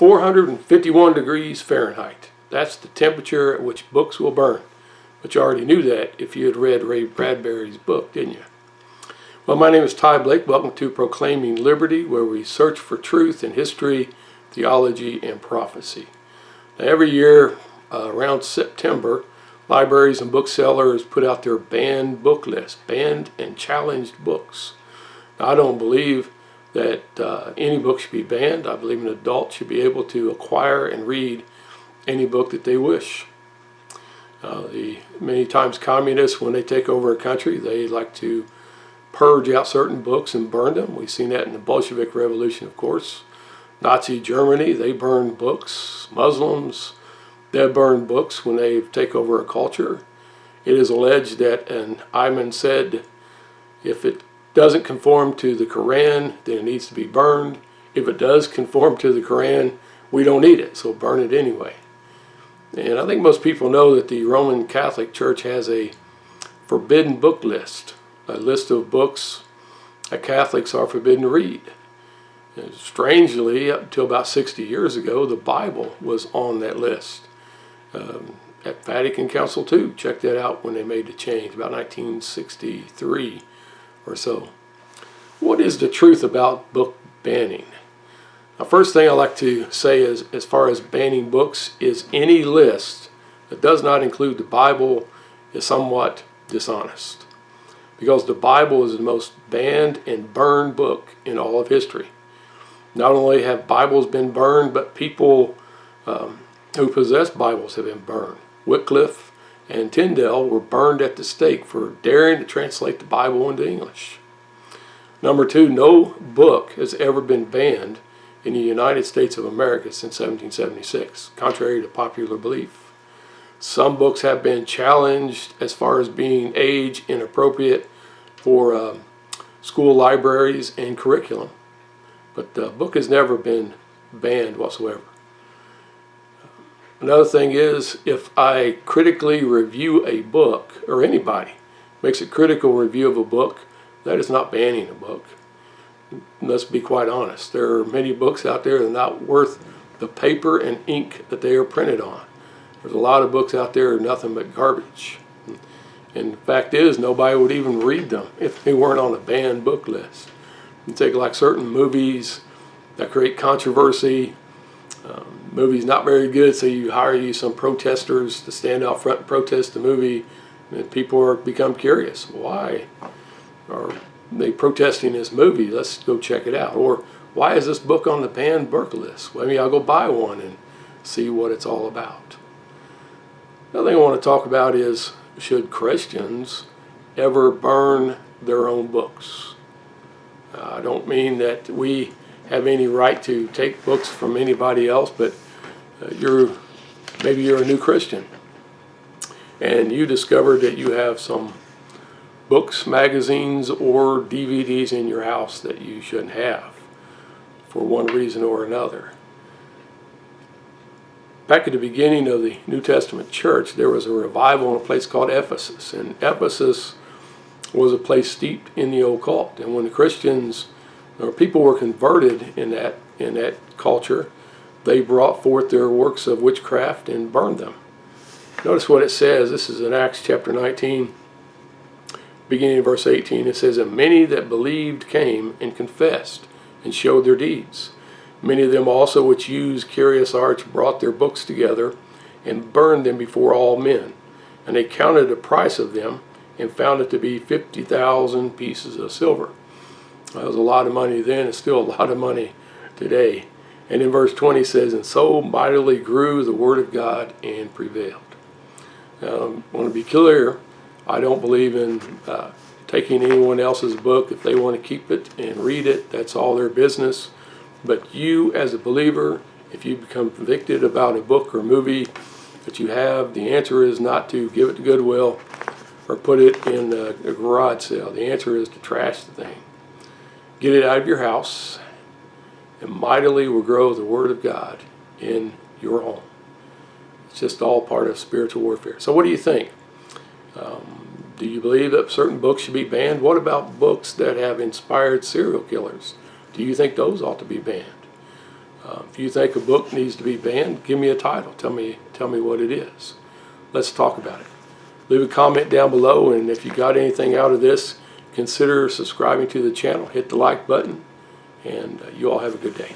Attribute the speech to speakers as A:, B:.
A: 451 degrees Fahrenheit. That's the temperature at which books will burn. But you already knew that if you had read Ray Bradbury's book, didn't you? Well, my name is Ty Blake. Welcome to Proclaiming Liberty, where we search for truth in history, theology, and prophecy. Now, every year around September, libraries and booksellers put out their banned book list, banned and challenged books. Now, I don't believe that any book should be banned. I believe an adult should be able to acquire and read any book that they wish. Many times communists, when they take over a country, they like to purge out certain books and burn them. We've seen that in the Bolshevik Revolution, of course. Nazi Germany, they burned books. Muslims, they burn books when they take over a culture. It is alleged that an imam said, if it doesn't conform to the Quran, then it needs to be burned. If it does conform to the Quran, we don't need it, so burn it anyway. And I think most people know that the Roman Catholic Church has a forbidden book list, a list of books that Catholics are forbidden to read. And strangely, up until about 60 years ago, the Bible was on that list. At Vatican Council II, check that out when they made the change, about 1963 or so. What is the truth about book banning? Now, first thing I like to say is, as far as banning books, is any list that does not include the Bible is somewhat dishonest. Because the Bible is the most banned and burned book in all of history. Not only have Bibles been burned, but people who possess Bibles have been burned. Wycliffe and Tyndale were burned at the stake for daring to translate the Bible into English. Number two, no book has ever been banned in the United States of America since 1776, contrary to popular belief. Some books have been challenged as far as being age inappropriate for school libraries and curriculum, but the book has never been banned whatsoever. Another thing is, if I critically review a book, or anybody makes a critical review of a book, that is not banning a book. Let's be quite honest. There are many books out there that are not worth the paper and ink that they are printed on. There's a lot of books out there that are nothing but garbage. And the fact is, nobody would even read them if they weren't on a banned book list. You take like certain movies that create controversy, movies not very good, so you hire some protesters to stand out front and protest the movie, and people become curious. Why are they protesting this movie? Let's go check it out. Or why is this book on the banned book list? Well, maybe I'll go buy one and see what it's all about. Another thing I want to talk about is, should Christians ever burn their own books? I don't mean that we have any right to take books from anybody else, but maybe you're a new Christian and you discovered that you have some books, magazines, or DVDs in your house that you shouldn't have for one reason or another. Back at the beginning of the New Testament church, there was a revival in a place called Ephesus, and Ephesus was a place steeped in the occult. And when the Christians or people were converted in that culture, they brought forth their works of witchcraft and burned them. Notice what it says. This is in Acts chapter 19, beginning in verse 18. It says, "And many that believed came and confessed and showed their deeds. Many of them also which used curious arts brought their books together and burned them before all men. And they counted the price of them and found it to be 50,000 pieces of silver." That was a lot of money then. It's still a lot of money today. And in verse 20 says, "And so mightily grew the word of God and prevailed." Now, I want to be clear. I don't believe in taking anyone else's book. If they want to keep it and read it, that's all their business. But you, as a believer, if you become convicted about a book or movie that you have, the answer is not to give it to Goodwill or put it in a garage sale. The answer is to trash the thing. Get it out of your house, and mightily will grow the Word of God in your home. It's just all part of spiritual warfare. So what do you think? Do you believe that certain books should be banned? What about books that have inspired serial killers? Do you think those ought to be banned? If you think a book needs to be banned, give me a title. Tell me what it is. Let's talk about it. Leave a comment down below, and if you got anything out of this, consider subscribing to the channel. Hit the like button, and you all have a good day.